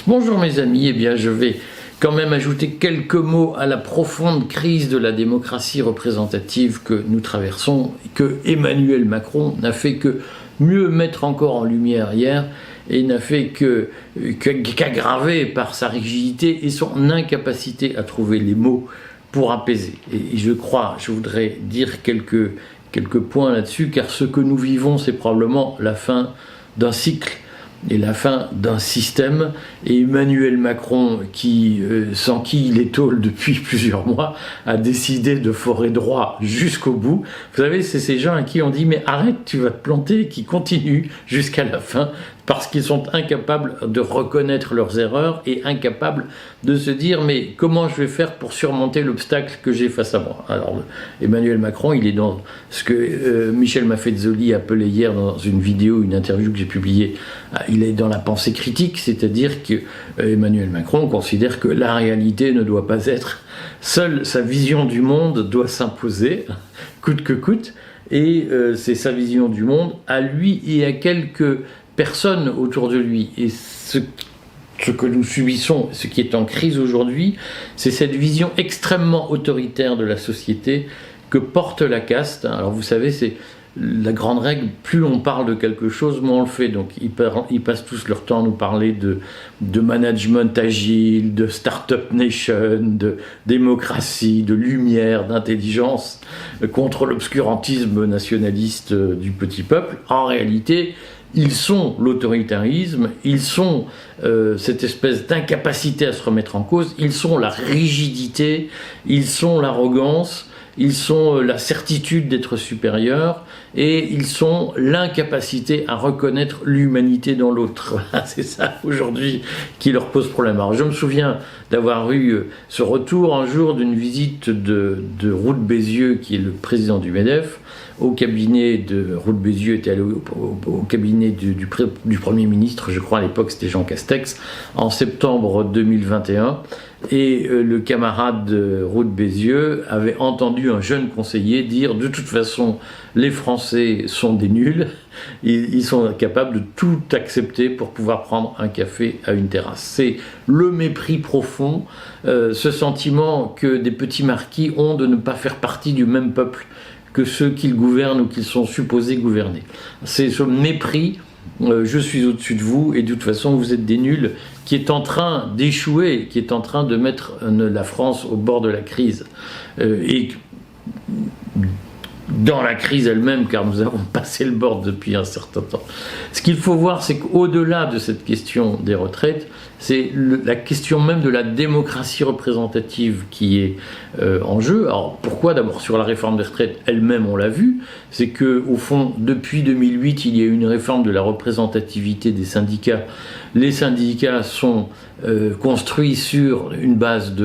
Bonjour mes amis, eh bien je vais quand même ajouter quelques mots à la profonde crise de la démocratie représentative que nous traversons, que Emmanuel Macron n'a fait que mieux mettre encore en lumière hier et n'a fait qu'aggraver par sa rigidité et son incapacité à trouver les mots pour apaiser. Et je voudrais dire quelques points là-dessus, car ce que nous vivons, c'est probablement la fin d'un cycle et la fin d'un système. Et Emmanuel Macron, sans qui il étole depuis plusieurs mois, a décidé de forer droit jusqu'au bout. Vous savez, c'est ces gens à qui on dit « mais arrête, tu vas te planter », qui continuent jusqu'à la fin, parce qu'ils sont incapables de reconnaître leurs erreurs et incapables de se dire « mais comment je vais faire pour surmonter l'obstacle que j'ai face à moi ?» Alors, Emmanuel Macron, il est dans ce que Michel Maffezoli appelait hier dans une vidéo, une interview que j'ai publiée, il est dans la pensée critique, c'est-à-dire que Emmanuel Macron considère que la réalité ne doit pas être, seule sa vision du monde doit s'imposer, coûte que coûte, et c'est sa vision du monde à lui et à quelques personne autour de lui. Et ce que nous subissons, ce qui est en crise aujourd'hui, c'est cette vision extrêmement autoritaire de la société que porte la caste. Alors vous savez, c'est la grande règle, plus on parle de quelque chose, moins on le fait. Donc ils passent tous leur temps à nous parler de management agile, de start-up nation, de démocratie, de lumière, d'intelligence, contre l'obscurantisme nationaliste du petit peuple. En réalité, ils sont l'autoritarisme, ils sont cette espèce d'incapacité à se remettre en cause, ils sont la rigidité, ils sont l'arrogance, ils sont la certitude d'être supérieurs et ils sont l'incapacité à reconnaître l'humanité dans l'autre. C'est ça aujourd'hui qui leur pose problème. Alors je me souviens d'avoir eu ce retour un jour d'une visite de Roux de Bézieux, qui est le président du MEDEF, au cabinet de Roux de Bézieux, était allé au cabinet du Premier ministre, je crois à l'époque c'était Jean Castex, en septembre 2021, et le camarade de Roux de Bézieux avait entendu un jeune conseiller dire « de toute façon, les Français sont des nuls, ils sont capables de tout accepter pour pouvoir prendre un café à une terrasse ». C'est le mépris profond, ce sentiment que des petits marquis ont de ne pas faire partie du même peuple que ceux qu'ils gouvernent ou qu'ils sont supposés gouverner. C'est ce mépris, je suis au-dessus de vous et de toute façon vous êtes des nuls, qui est en train d'échouer, qui est en train de mettre la France au bord de la crise. Et dans la crise elle-même, car nous avons passé le bord depuis un certain temps. Ce qu'il faut voir, c'est qu'au-delà de cette question des retraites, c'est la question même de la démocratie représentative qui est en jeu. Alors pourquoi? D'abord sur la réforme des retraites elle-même, on l'a vu, c'est que au fond, depuis 2008, il y a eu une réforme de la représentativité des syndicats. Les syndicats sont construits sur une base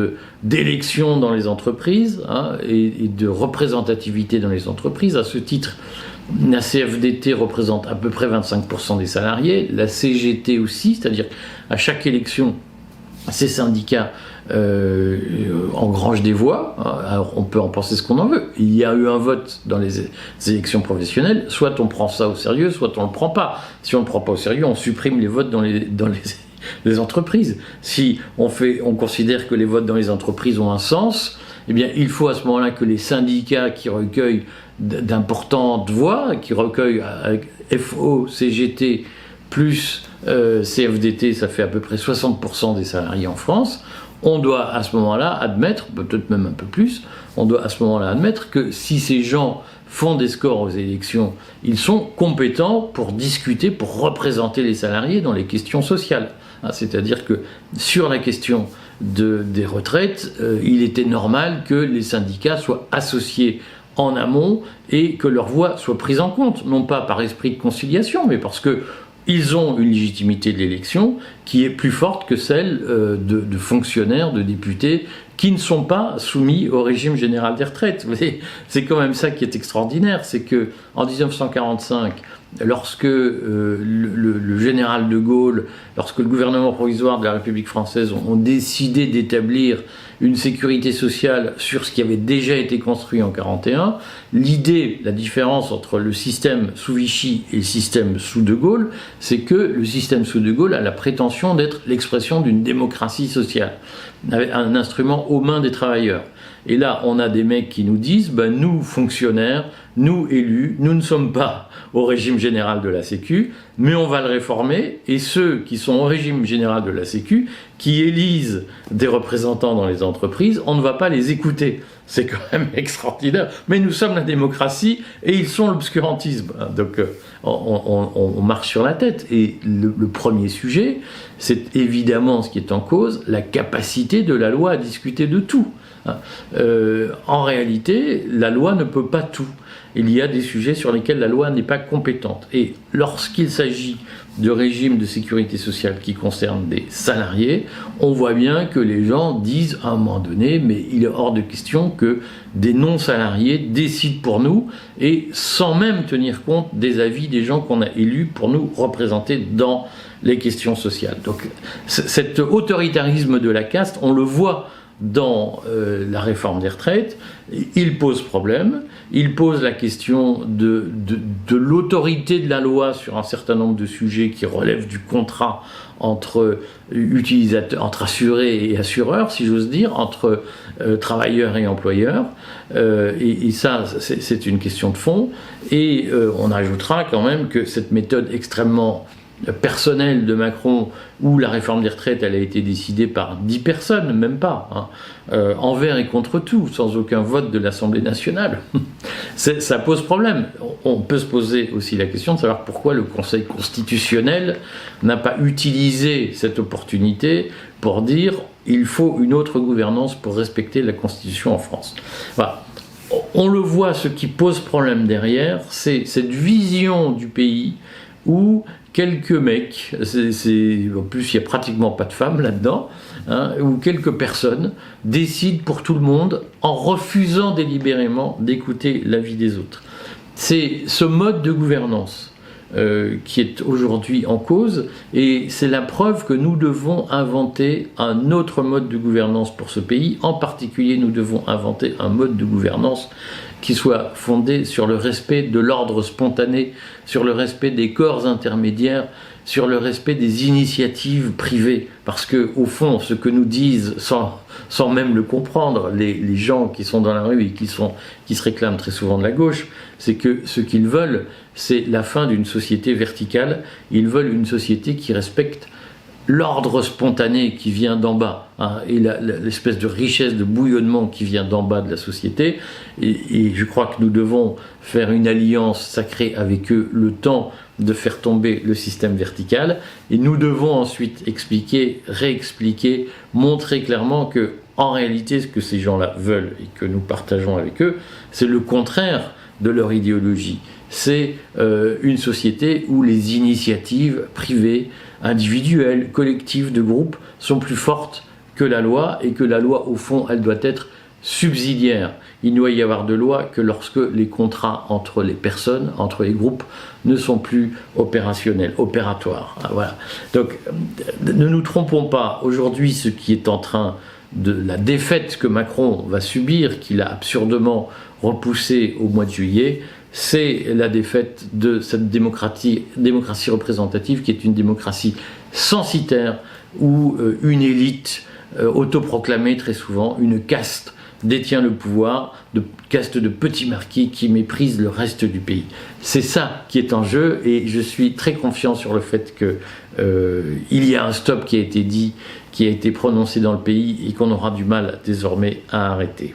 d'élections dans les entreprises et de représentativité dans les entreprises. À ce titre, la CFDT représente à peu près 25% des salariés, la CGT aussi, c'est-à-dire à chaque élection, ces syndicats engrangent des voix. Alors on peut en penser ce qu'on en veut. Il y a eu un vote dans les élections professionnelles, soit on prend ça au sérieux, soit on ne le prend pas. Si on ne le prend pas au sérieux, on supprime les votes dans les entreprises. Si on considère que les votes dans les entreprises ont un sens, eh bien il faut à ce moment-là que les syndicats qui recueillent d'importantes voix, qui recueillent avec FO, CGT plus CFDT, ça fait à peu près 60% des salariés en France, on doit à ce moment-là admettre, peut-être même un peu plus, on doit à ce moment-là admettre que si ces gens font des scores aux élections, ils sont compétents pour discuter, pour représenter les salariés dans les questions sociales. C'est-à-dire que sur la question des retraites, il était normal que les syndicats soient associés en amont et que leur voix soit prise en compte, non pas par esprit de conciliation, mais parce que ils ont une légitimité de l'élection qui est plus forte que celle de fonctionnaires, de députés qui ne sont pas soumis au régime général des retraites. C'est quand même ça qui est extraordinaire, c'est que en 1945, lorsque le général de Gaulle, lorsque le gouvernement provisoire de la République française ont décidé d'établir une sécurité sociale sur ce qui avait déjà été construit en 1941, l'idée, la différence entre le système sous Vichy et le système sous De Gaulle, c'est que le système sous De Gaulle a la prétention d'être l'expression d'une démocratie sociale, un instrument aux mains des travailleurs. Et là, on a des mecs qui nous disent, nous, fonctionnaires, nous, élus, nous ne sommes pas au régime général de la Sécu, mais on va le réformer, et ceux qui sont au régime général de la Sécu, qui élisent des représentants dans les entreprises, on ne va pas les écouter. C'est quand même extraordinaire. Mais nous sommes la démocratie, et ils sont l'obscurantisme. Donc on marche sur la tête. Et le premier sujet, c'est évidemment ce qui est en cause, la capacité de la loi à discuter de tout. En réalité, la loi ne peut pas tout. Il y a des sujets sur lesquels la loi n'est pas compétente. Et lorsqu'il s'agit de régimes de sécurité sociale qui concernent des salariés, on voit bien que les gens disent à un moment donné, mais il est hors de question que des non-salariés décident pour nous, et sans même tenir compte des avis des gens qu'on a élus pour nous représenter dans les questions sociales. Donc cet autoritarisme de la caste, on le voit dans la réforme des retraites, il pose problème, il pose la question de l'autorité de la loi sur un certain nombre de sujets qui relèvent du contrat entre utilisateurs, entre assurés et assureurs, si j'ose dire, entre travailleurs et employeurs, et ça, c'est une question de fond, et on ajoutera quand même que cette méthode extrêmement personnel de Macron, où la réforme des retraites elle a été décidée par 10 personnes, même pas, envers et contre tout, sans aucun vote de l'Assemblée nationale. Ça pose problème. On peut se poser aussi la question de savoir pourquoi le Conseil constitutionnel n'a pas utilisé cette opportunité pour dire il faut une autre gouvernance pour respecter la Constitution en France. Voilà. On le voit, ce qui pose problème derrière, c'est cette vision du pays où quelques mecs, en plus il n'y a pratiquement pas de femmes là-dedans, où quelques personnes décident pour tout le monde en refusant délibérément d'écouter l'avis des autres. C'est ce mode de gouvernance qui est aujourd'hui en cause, et c'est la preuve que nous devons inventer un autre mode de gouvernance pour ce pays. En particulier, nous devons inventer un mode de gouvernance qui soit fondé sur le respect de l'ordre spontané, sur le respect des corps intermédiaires, sur le respect des initiatives privées. Parce que, au fond, ce que nous disent, sans même le comprendre, les gens qui sont dans la rue et qui se réclament très souvent de la gauche, c'est que ce qu'ils veulent, c'est la fin d'une société verticale. Ils veulent une société qui respecte l'ordre spontané qui vient d'en bas, et l'espèce de richesse de bouillonnement qui vient d'en bas de la société, et je crois que nous devons faire une alliance sacrée avec eux le temps de faire tomber le système vertical, et nous devons ensuite expliquer, réexpliquer, montrer clairement que en réalité ce que ces gens-là veulent et que nous partageons avec eux, c'est le contraire de leur idéologie. C'est une société où les initiatives privées, individuelles, collectives, de groupes sont plus fortes que la loi, et que la loi, au fond, elle doit être subsidiaire. Il ne doit y avoir de loi que lorsque les contrats entre les personnes, entre les groupes, ne sont plus opérationnels, opératoires. Voilà. Donc, ne nous trompons pas. Aujourd'hui, ce qui est en train de la défaite que Macron va subir, qu'il a absurdement repoussée au mois de juillet, c'est la défaite de cette démocratie représentative qui est une démocratie censitaire où une élite autoproclamée très souvent, une caste détient le pouvoir, de caste de petits marquis qui méprisent le reste du pays. C'est ça qui est en jeu, et je suis très confiant sur le fait qu'il y a un stop qui a été dit, qui a été prononcé dans le pays et qu'on aura du mal désormais à arrêter.